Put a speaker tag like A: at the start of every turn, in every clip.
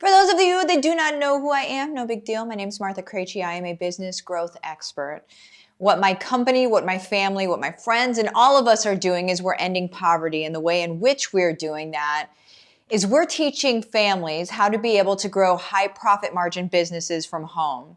A: For those of you that do not know who I am, no big deal. My name is Martha Krejci. I am a business growth expert. What my company, what my family, what my friends, and all of us are doing is we're ending poverty. And the way in which we're doing that is we're teaching families how to be able to grow high profit margin businesses from home.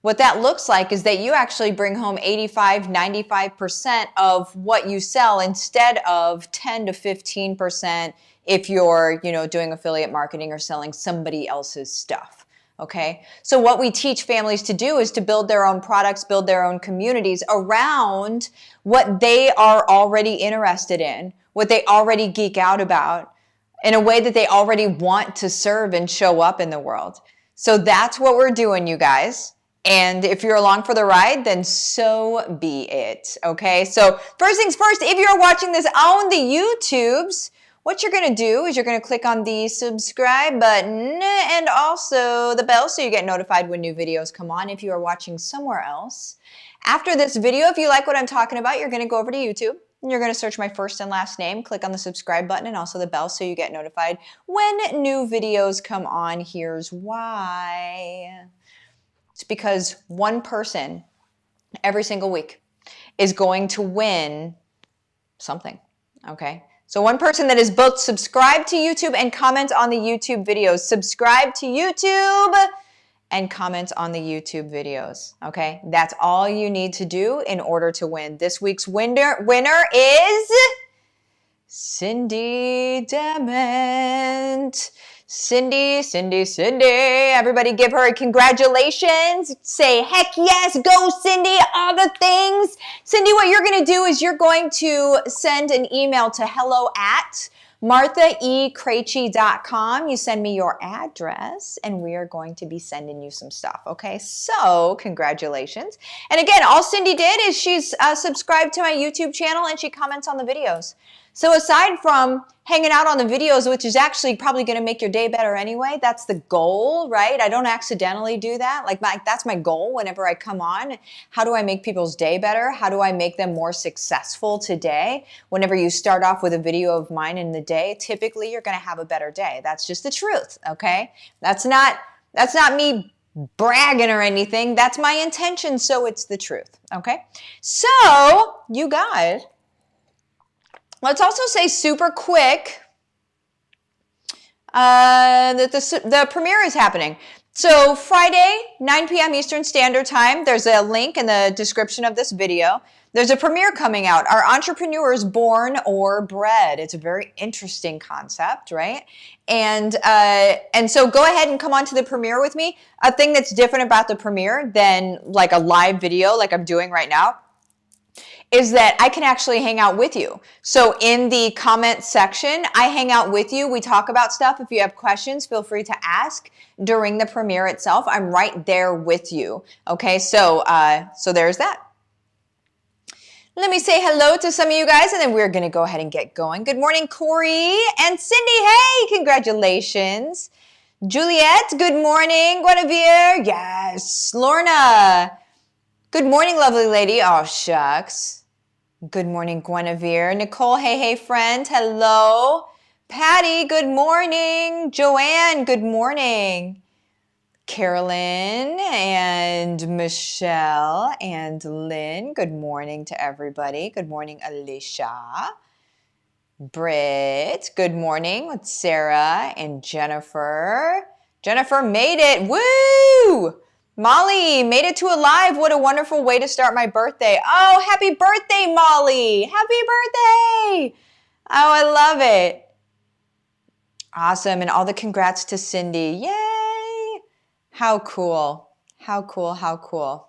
A: What that looks like is that you actually bring home 85, 95% of what you sell instead of 10 to 15% if you're, doing affiliate marketing or selling somebody else's stuff. Okay. So what we teach families to do is to build their own products, build their own communities around what they are already interested in, what they already geek out about, in a way that they already want to serve and show up in the world. So that's what we're doing, you guys. And if you're along for the ride, then so be it, okay? So first things first, if you're watching this on the YouTubes, what you're gonna do is you're gonna click on the subscribe button and also the bell so you get notified when new videos come on if you are watching somewhere else. After this video, if you like what I'm talking about, you're gonna go over to YouTube and you're gonna search my first and last name, click on the subscribe button and also the bell so you get notified when new videos come on. Here's why. It's because one person every single week is going to win something, okay? So one person that is both subscribed to YouTube and comments on the YouTube videos. Subscribe to YouTube and comment on the YouTube videos, okay? That's all you need to do in order to win. This week's winner is Cindy Dement. Cindy. Everybody give her a congratulations. Say, heck yes, go Cindy, all the things. Cindy, what you're going to do is you're going to send an email to hello@marthaekrejci.com. You send me your address and we are going to be sending you some stuff, okay? So congratulations. And again, all Cindy did is she's subscribed to my YouTube channel and she comments on the videos. So aside from hanging out on the videos, which is actually probably going to make your day better anyway, that's the goal, right? I don't accidentally do that. That's my goal whenever I come on. How do I make people's day better? How do I make them more successful today? Whenever you start off with a video of mine in the day, typically you're going to have a better day. That's just the truth, okay? That's not me bragging or anything. That's my intention, so it's the truth, okay? So, you guys, let's also say super quick that the premiere is happening. So Friday, 9 p.m. Eastern Standard Time, there's a link in the description of this video. There's a premiere coming out, Are Entrepreneurs Born or Bred? It's a very interesting concept, right? And so go ahead and come on to the premiere with me. A thing that's different about the premiere than like a live video like I'm doing right now is that I can actually hang out with you. So in the comment section, I hang out with you. We talk about stuff. If you have questions, feel free to ask during the premiere itself. I'm right there with you. Okay, so there's that. Let me say hello to some of you guys, and then we're going to go ahead and get going. Good morning, Corey and Cindy. Hey, congratulations. Juliet, good morning. Guinevere, yes. Lorna, good morning, lovely lady. Oh, shucks. Good morning, Guinevere. Nicole, hey, friend. Hello. Patty, good morning. Joanne, good morning. Carolyn and Michelle and Lynn, good morning to everybody. Good morning, Alicia. Britt, good morning with Sarah and Jennifer. Jennifer made it. Woo! Molly made it to a live. What a wonderful way to start my birthday. Oh, happy birthday, Molly. Happy birthday. Oh, I love it. Awesome. And all the congrats to Cindy. Yay. How cool. How cool. How cool.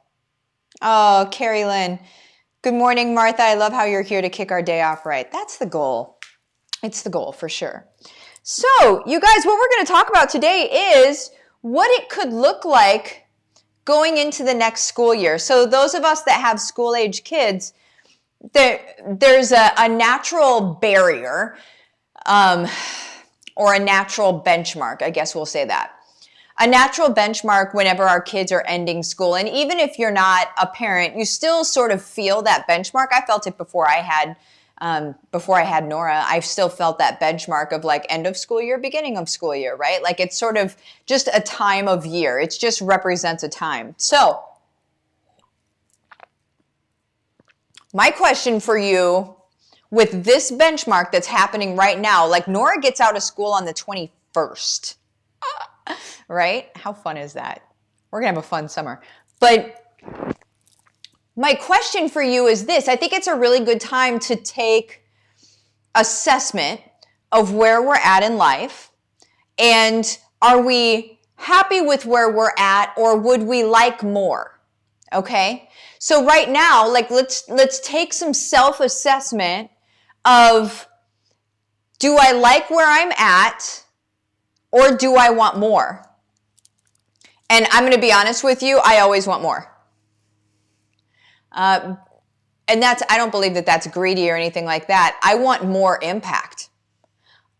A: Oh, Carrie Lynn. Good morning, Martha. I love how you're here to kick our day off right. That's the goal. It's the goal for sure. So, you guys, what we're going to talk about today is what it could look like going into the next school year. So those of us that have school-age kids, there's a natural barrier or a natural benchmark, I guess we'll say that. A natural benchmark whenever our kids are ending school. And even if you're not a parent, you still sort of feel that benchmark. I felt it before I had before I had Nora, I still felt that benchmark of like end of school year, beginning of school year, right? Like it's sort of just a time of year. It just represents a time. So my question for you with this benchmark that's happening right now, like Nora gets out of school on the 21st, right? How fun is that? We're gonna have a fun summer. But my question for you is this. I think it's a really good time to take assessment of where we're at in life, and are we happy with where we're at, or would we like more? Okay? So right now, like let's take some self-assessment of, do I like where I'm at, or do I want more? And I'm going to be honest with you, I always want more. And I don't believe that that's greedy or anything like that. I want more impact.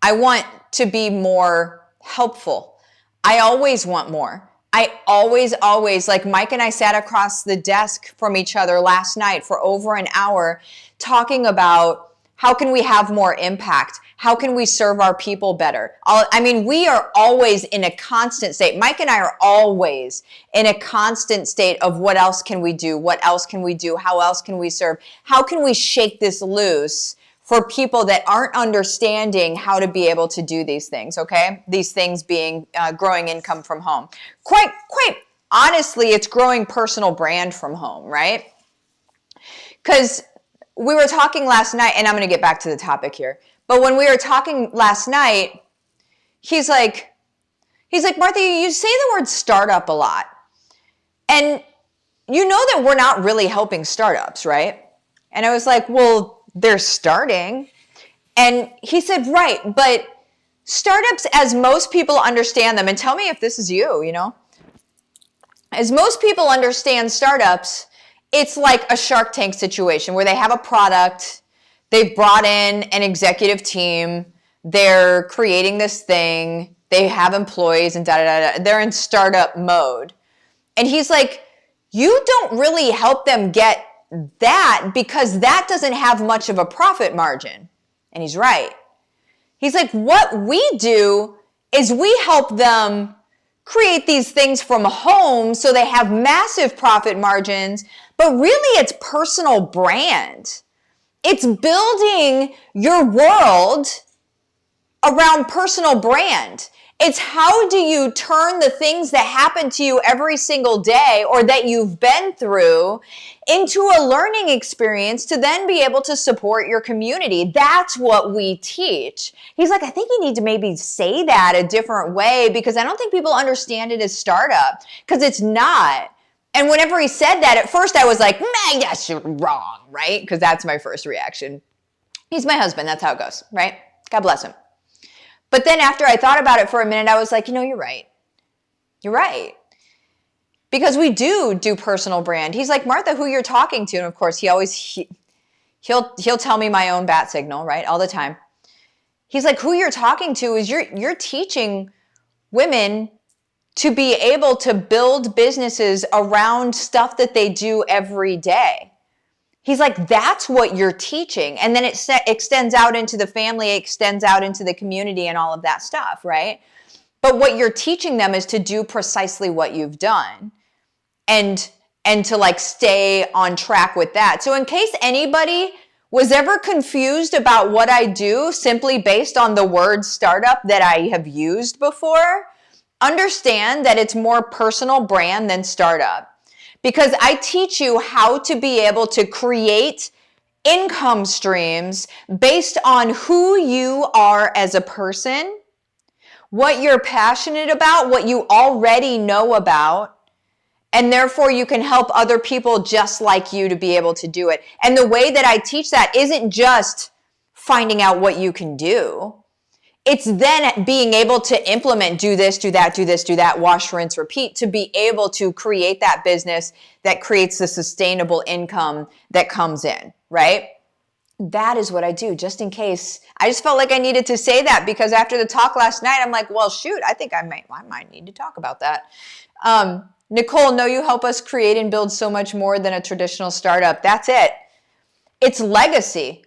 A: I want to be more helpful. I always want more. I always, like Mike and I sat across the desk from each other last night for over an hour talking about how can we have more impact? How can we serve our people better? I mean, we are always in a constant state. Mike and I are always in a constant state of what else can we do? What else can we do? How else can we serve? How can we shake this loose for people that aren't understanding how to be able to do these things, okay? These things being growing income from home. Quite honestly, it's growing personal brand from home, right? Because we were talking last night, and I'm going to get back to the topic here. But when we were talking last night, he's like, Martha, you say the word startup a lot. And you know that we're not really helping startups, right? And I was like, well, they're starting. And he said, right, but startups, as most people understand them, and tell me if this is you, you know, as most people understand startups, it's like a Shark Tank situation where they have a product, they've brought in an executive team, they're creating this thing, they have employees and they're in startup mode. And he's like, you don't really help them get that because that doesn't have much of a profit margin. And he's right. He's like, what we do is we help them create these things from home so they have massive profit margins, but really it's personal brand. It's building your world around personal brand. It's how do you turn the things that happen to you every single day or that you've been through into a learning experience to then be able to support your community. That's what we teach. He's like, I think you need to maybe say that a different way because I don't think people understand it as startup because it's not. And whenever he said that, at first I was like, man, yes, you're wrong, right? Because that's my first reaction. He's my husband. That's how it goes, right? God bless him. But then after I thought about it for a minute, I was like, you know, you're right. You're right. Because we do personal brand. He's like, Martha, who you're talking to. And of course, he'll tell me my own bat signal, right? All the time. He's like, who you're talking to is you're teaching women to be able to build businesses around stuff that they do every day. He's like, that's what you're teaching. And then it extends out into the family, it extends out into the community and all of that stuff, right? But what you're teaching them is to do precisely what you've done and to like stay on track with that. So in case anybody was ever confused about what I do simply based on the word startup that I have used before, understand that it's more personal brand than startup. Because I teach you how to be able to create income streams based on who you are as a person, what you're passionate about, what you already know about, and therefore you can help other people just like you to be able to do it. And the way that I teach that isn't just finding out what you can do. It's then being able to implement, do this, do that, do this, do that, wash, rinse, repeat, to be able to create that business that creates the sustainable income that comes in, right? That is what I do, just in case. I just felt like I needed to say that because after the talk last night, I'm like, well, shoot, I think I might need to talk about that. Nicole, no, you help us create and build so much more than a traditional startup. That's it. It's legacy.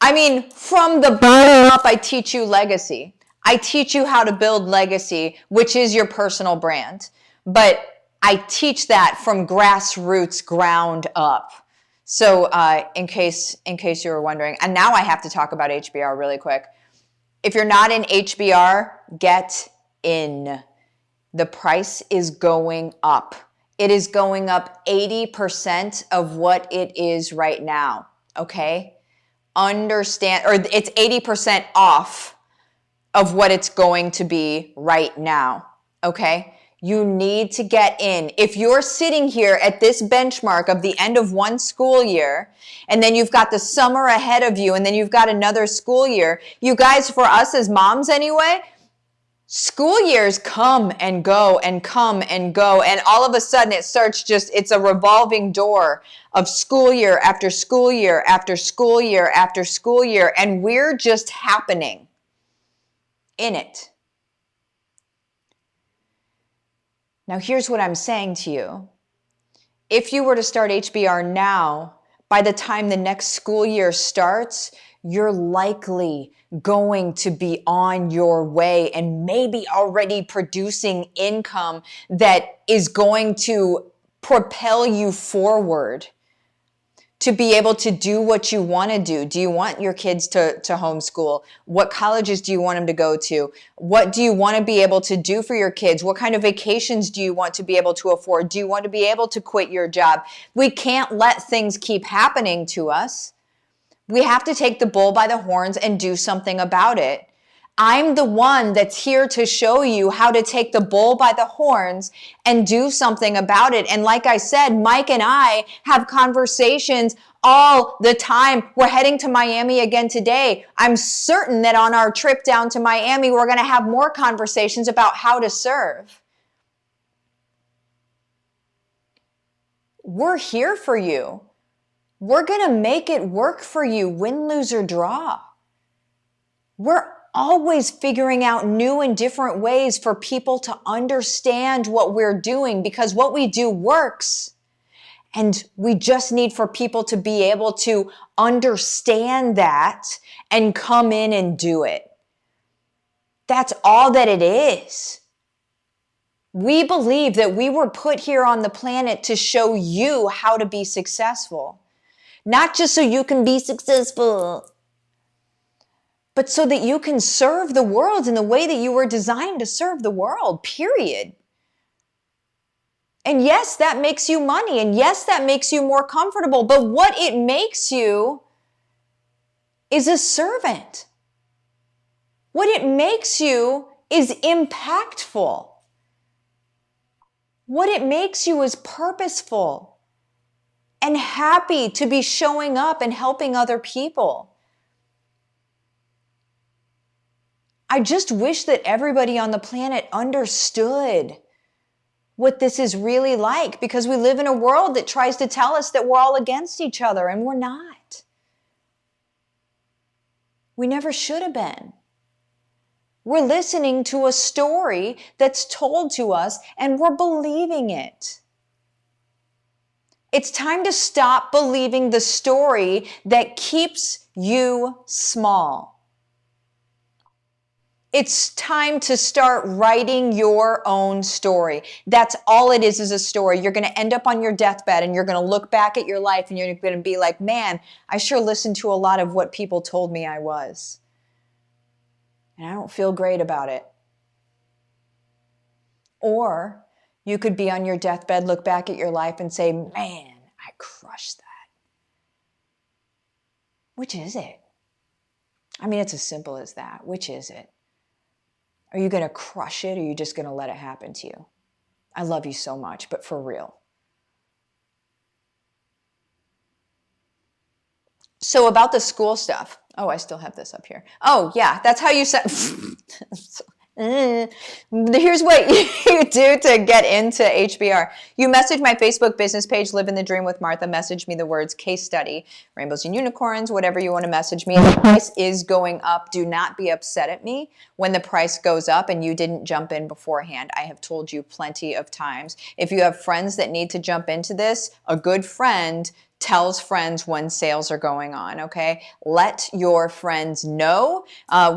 A: I mean, from the bottom up, I teach you legacy. I teach you how to build legacy, which is your personal brand. But I teach that from grassroots, ground up. So in case you were wondering, and now I have to talk about HBR really quick. If you're not in HBR, get in. The price is going up. It is going up 80% of what it is right now, okay? Understand, or it's 80% off of what it's going to be right now, okay? You need to get in. If you're sitting here at this benchmark of the end of one school year, and then you've got the summer ahead of you, and then you've got another school year, you guys, for us as moms anyway, school years come and go and come and go, and all of a sudden it starts it's a revolving door of school year after school year after school year after school year, and we're just happening in it. Now here's what I'm saying to you. If you were to start HBR now, by the time the next school year starts, you're likely going to be on your way and maybe already producing income that is going to propel you forward to be able to do what you want to do. Do you want your kids to homeschool? What colleges do you want them to go to? What do you want to be able to do for your kids? What kind of vacations do you want to be able to afford? Do you want to be able to quit your job? We can't let things keep happening to us. We have to take the bull by the horns and do something about it. I'm the one that's here to show you how to take the bull by the horns and do something about it. And like I said, Mike and I have conversations all the time. We're heading to Miami again today. I'm certain that on our trip down to Miami, we're going to have more conversations about how to serve. We're here for you. We're going to make it work for you, win, lose, or draw. We're always figuring out new and different ways for people to understand what we're doing, because what we do works. And we just need for people to be able to understand that and come in and do it. That's all that it is. We believe that we were put here on the planet to show you how to be successful. Not just so you can be successful, but so that you can serve the world in the way that you were designed to serve the world, period. And yes, that makes you money. And yes, that makes you more comfortable. But what it makes you is a servant. What it makes you is impactful. What it makes you is purposeful and happy to be showing up and helping other people. I just wish that everybody on the planet understood what this is really like, because we live in a world that tries to tell us that we're all against each other, and we're not. We never should have been. We're listening to a story that's told to us, and we're believing it. It's time to stop believing the story that keeps you small. It's time to start writing your own story. That's all it is a story. You're going to end up on your deathbed and you're going to look back at your life and you're going to be like, man, I sure listened to a lot of what people told me I was. And I don't feel great about it. Or you could be on your deathbed, look back at your life and say, man, I crushed that. Which is it? I mean, it's as simple as that. Which is it? Are you going to crush it, or are you just going to let it happen to you? I love you so much, but for real. So about the school stuff. Oh, I still have this up here. Oh, yeah, that's how you set. Here's what you do to get into HBR. You message my Facebook business page, Livin the Dream with Martha. Message me the words case study, rainbows and unicorns, whatever you want to message me. And the price is going up. Do not be upset at me when the price goes up and you didn't jump in beforehand. I have told you plenty of times. If you have friends that need to jump into this, a good friend tells friends when sales are going on, okay? Let your friends know.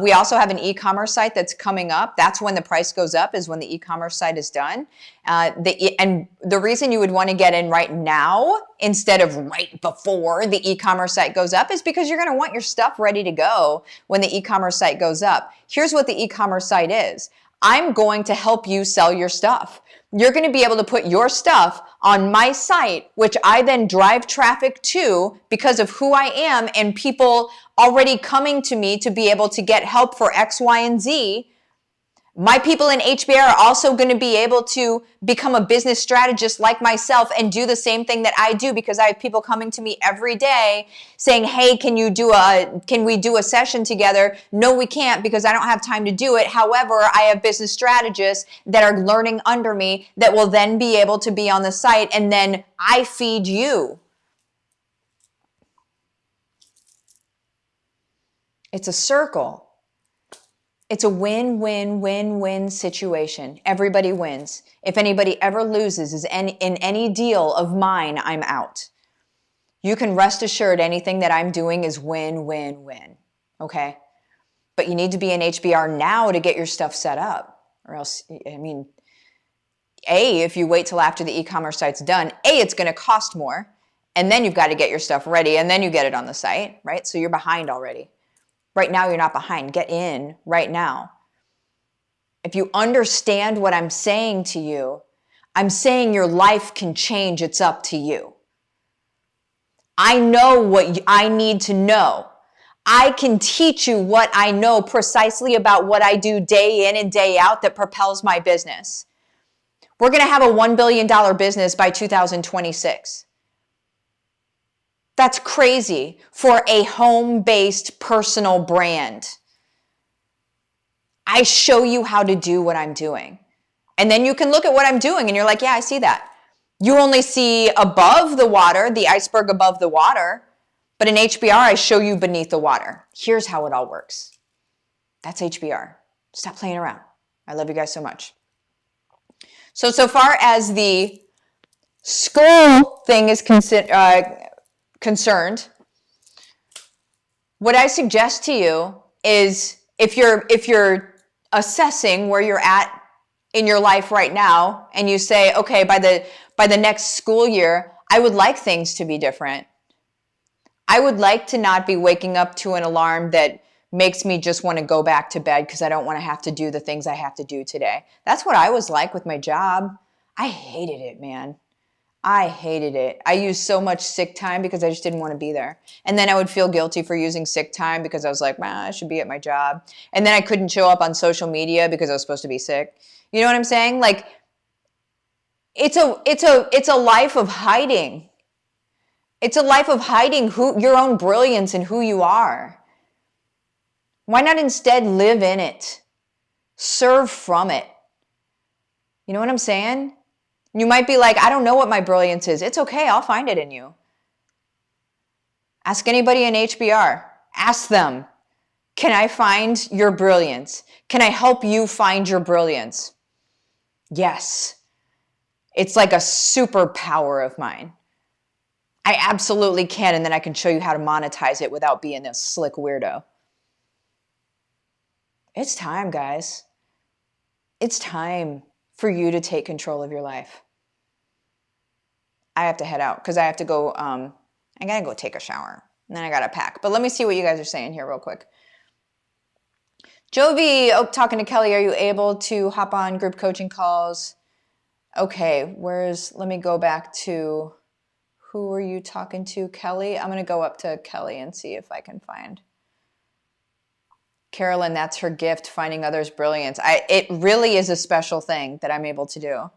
A: We also have an e-commerce site that's coming up. That's when the price goes up, is when the e-commerce site is done. And the reason you would want to get in right now instead of right before the e-commerce site goes up is because you're going to want your stuff ready to go when the e-commerce site goes up. Here's what the e-commerce site is. I'm going to help you sell your stuff. You're going to be able to put your stuff on my site, which I then drive traffic to because of who I am and people already coming to me to be able to get help for X, Y, and Z. My people in HBR are also going to be able to become a business strategist like myself and do the same thing that I do, because I have people coming to me every day saying, hey, can we do a session together? No, we can't, because I don't have time to do it. However, I have business strategists that are learning under me that will then be able to be on the site, and then I feed you. It's a circle. It's a win-win-win-win situation. Everybody wins. If anybody ever loses in any deal of mine, I'm out. You can rest assured anything that I'm doing is win-win-win, okay? But you need to be in HBR now to get your stuff set up, or else, I mean, if you wait till after the e-commerce site's done, it's going to cost more, and then you've got to get your stuff ready, and then you get it on the site, right? So you're behind already. Right now, you're not behind. Get in right now. If you understand what I'm saying to you, I'm saying your life can change. It's up to you. I know what I need to know. I can teach you what I know precisely about what I do day in and day out that propels my business. We're going to have a $1 billion business by 2026. That's crazy for a home-based personal brand. I show you how to do what I'm doing. And then you can look at what I'm doing and you're like, yeah, I see that. You only see above the water, the iceberg above the water. But in HBR, I show you beneath the water. Here's how it all works. That's HBR. Stop playing around. I love you guys so much. So far as the school thing is concerned, what I suggest to you is, if you're assessing where you're at in your life right now, and you say, okay, by the next school year, I would like things to be different. I would like to not be waking up to an alarm that makes me just want to go back to bed because I don't want to have to do the things I have to do today. That's what I was like with my job. I hated it, man. I hated it. I used so much sick time because I just didn't want to be there. And then I would feel guilty for using sick time because I was like, I should be at my job. And then I couldn't show up on social media because I was supposed to be sick. You know what I'm saying? Like, it's a life of hiding. It's a life of hiding your own brilliance and who you are. Why not instead live in it? Serve from it. You know what I'm saying? You might be like, I don't know what my brilliance is. It's okay. I'll find it in you. Ask anybody in HBR. Ask them, can I find your brilliance? Can I help you find your brilliance? Yes. It's like a superpower of mine. I absolutely can, and then I can show you how to monetize it without being a slick weirdo. It's time, guys. It's time for you to take control of your life. I have to head out because I have to go, I gotta go take a shower, and then I gotta pack. But let me see what you guys are saying here real quick. Jovi, talking to Kelly, are you able to hop on group coaching calls? Okay, let me go back to, who are you talking to, Kelly? I'm gonna go up to Kelly and see if I can find. Carolyn, that's her gift, finding others' brilliance. It really is a special thing that I'm able to do.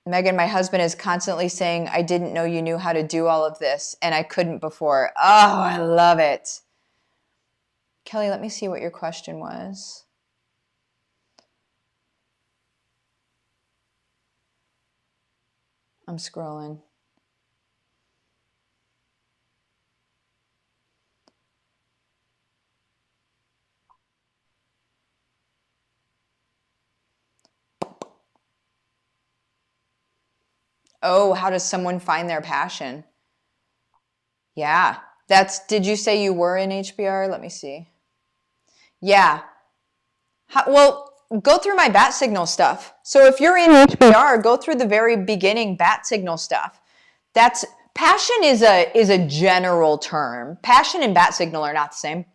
A: Megan, my husband is constantly saying, I didn't know you knew how to do all of this, and I couldn't before. Oh, I love it. Kelly, let me see what your question was. I'm scrolling. Oh, how does someone find their passion? Yeah, did you say you were in HBR? Let me see. Yeah. Well, go through my bat signal stuff. So if you're in HBR, go through the very beginning bat signal stuff. Passion is a general term. Passion and bat signal are not the same.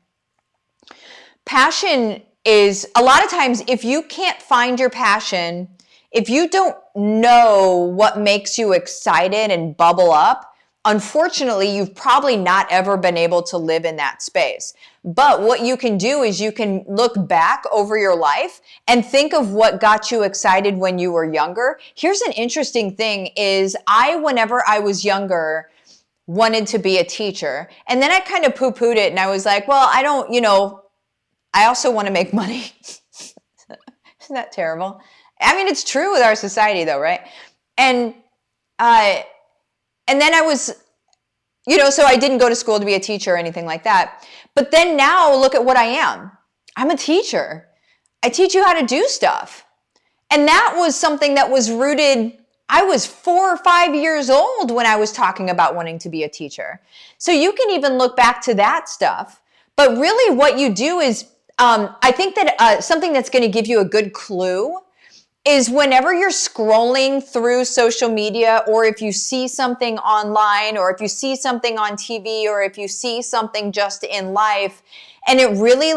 A: Passion is, a lot of times, if you can't find your passion, if you don't know what makes you excited and bubble up, unfortunately, you've probably not ever been able to live in that space. But what you can do is you can look back over your life and think of what got you excited when you were younger. Here's an interesting thing is whenever I was younger, wanted to be a teacher. And then I kind of poo-pooed it and I was like, well, I also want to make money. Isn't that terrible? I mean, it's true with our society though, right? And then I was, so I didn't go to school to be a teacher or anything like that. But then now look at what I am. I'm a teacher. I teach you how to do stuff. And that was something that was rooted, I was 4 or 5 years old when I was talking about wanting to be a teacher. So you can even look back to that stuff. But really what you do is, I think that something that's going to give you a good clue is whenever you're scrolling through social media, or if you see something online, or if you see something on TV, or if you see something just in life, and it really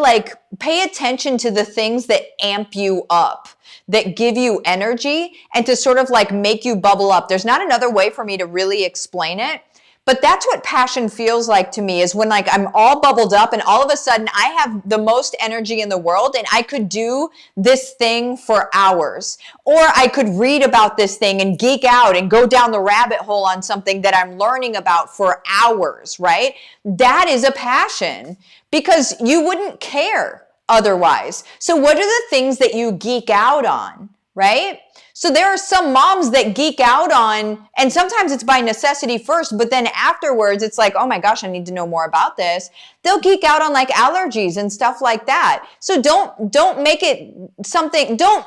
A: pay attention to the things that amp you up, that give you energy, and to sort of make you bubble up. There's not another way for me to really explain it. But that's what passion feels like to me, is when I'm all bubbled up and all of a sudden I have the most energy in the world and I could do this thing for hours. Or I could read about this thing and geek out and go down the rabbit hole on something that I'm learning about for hours, right? That is a passion, because you wouldn't care otherwise. So what are the things that you geek out on, right? So there are some moms that geek out on, and sometimes it's by necessity first, but then afterwards it's like, oh my gosh, I need to know more about this. They'll geek out on allergies and stuff like that. So don't make it something, don't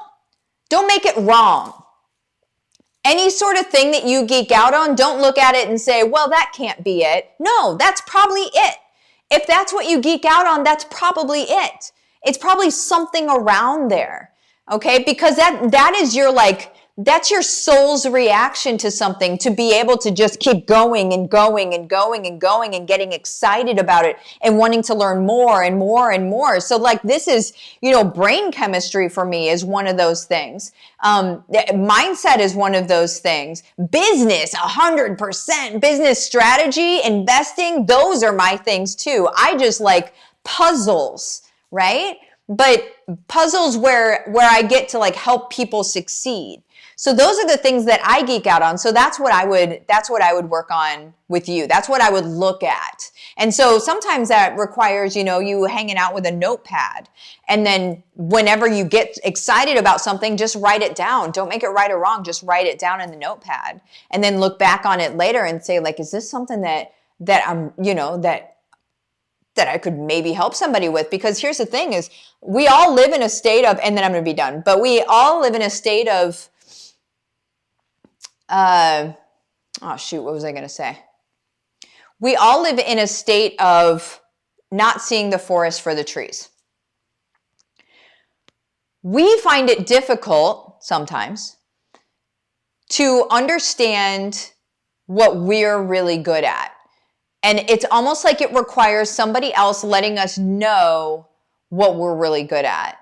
A: make it wrong. Any sort of thing that you geek out on, don't look at it and say, well, that can't be it. No, that's probably it. If that's what you geek out on, that's probably it. It's probably something around there. Okay, because that is your that's your soul's reaction to something, to be able to just keep going and going and going and going and getting excited about it and wanting to learn more and more and more. So this is, brain chemistry for me is one of those things. Mindset is one of those things. Business, 100%. Business strategy, investing, those are my things too. I just like puzzles, right? But puzzles where I get to help people succeed. So those are the things that I geek out on. So that's what I would work on with you. That's what I would look at. And so sometimes that requires, you hanging out with a notepad. And then whenever you get excited about something, just write it down. Don't make it right or wrong. Just write it down in the notepad and then look back on it later and say is this something that I'm, that I could maybe help somebody with? Because here's the thing is, we all live in a state of, and then I'm going to be done, but we all live in a state of, oh shoot, what was I going to say? We all live in a state of not seeing the forest for the trees. We find it difficult sometimes to understand what we're really good at. And it's almost like it requires somebody else letting us know what we're really good at.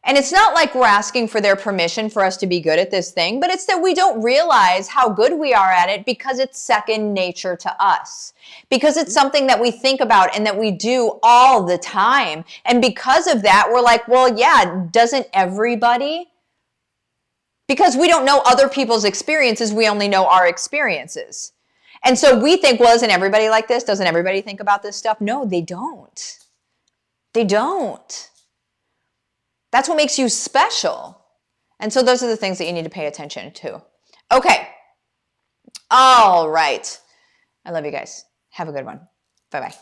A: And it's not like we're asking for their permission for us to be good at this thing, but it's that we don't realize how good we are at it because it's second nature to us. Because it's something that we think about and that we do all the time. And because of that, we're like, well, yeah, doesn't everybody? Because we don't know other people's experiences, we only know our experiences. And so we think, well, isn't everybody like this? Doesn't everybody think about this stuff? No, they don't. They don't. That's what makes you special. And so those are the things that you need to pay attention to. Okay. All right. I love you guys. Have a good one. Bye-bye.